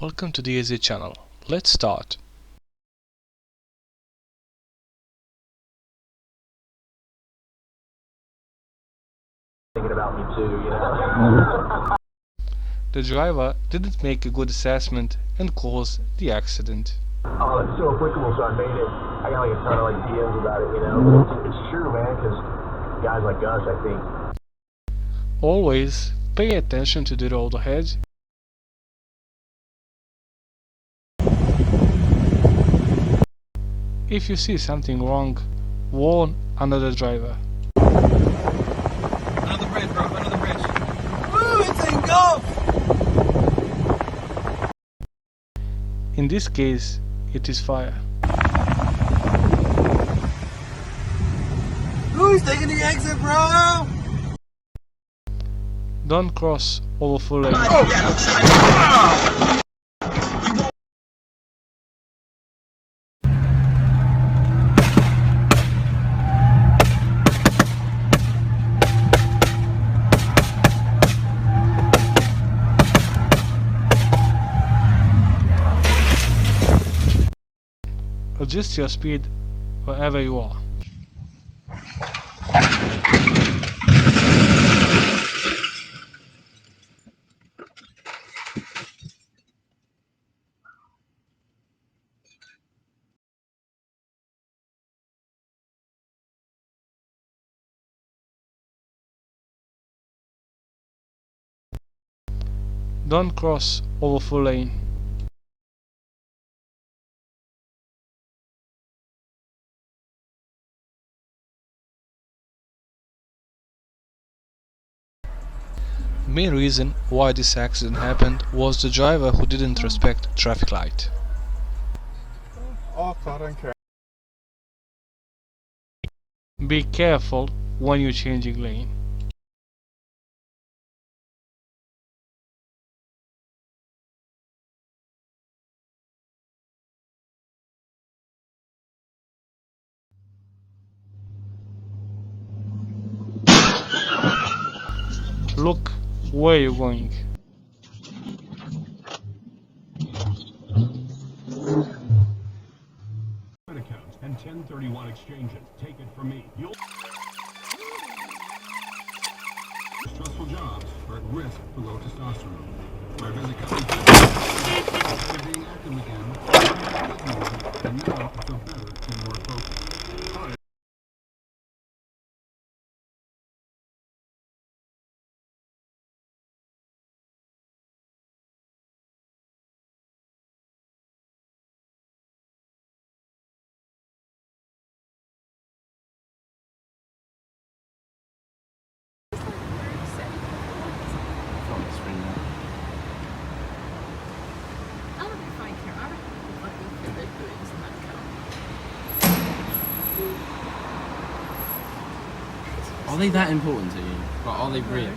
Welcome to the Easy channel. Let's start. Thinking about me too, you know. The driver didn't make a good assessment and caused the accident. Oh, it's so applicable, so I made it. I got like a ton of DMs about it, you know. But it's true, man, because guys like us, I think. Always pay attention to the road ahead. If you see something wrong, warn another driver. Another bridge, bro, another bridge. Woo, it's engulfed! In this case, it is fire. Who's taking the exit, bro? Don't cross over full lane. Adjust your speed wherever you are. Don't cross over full lane. The main reason why this accident happened was the driver who didn't respect traffic light. Oh, I don't care. Be careful when you're changing lane. Look where you're going. Accounts and 1031 exchanges. Take it from me. Stressful jobs are at risk for low testosterone. Where physicality being active again, and now I feel better and more focused. All right. Are they that important to you? Like, are they real?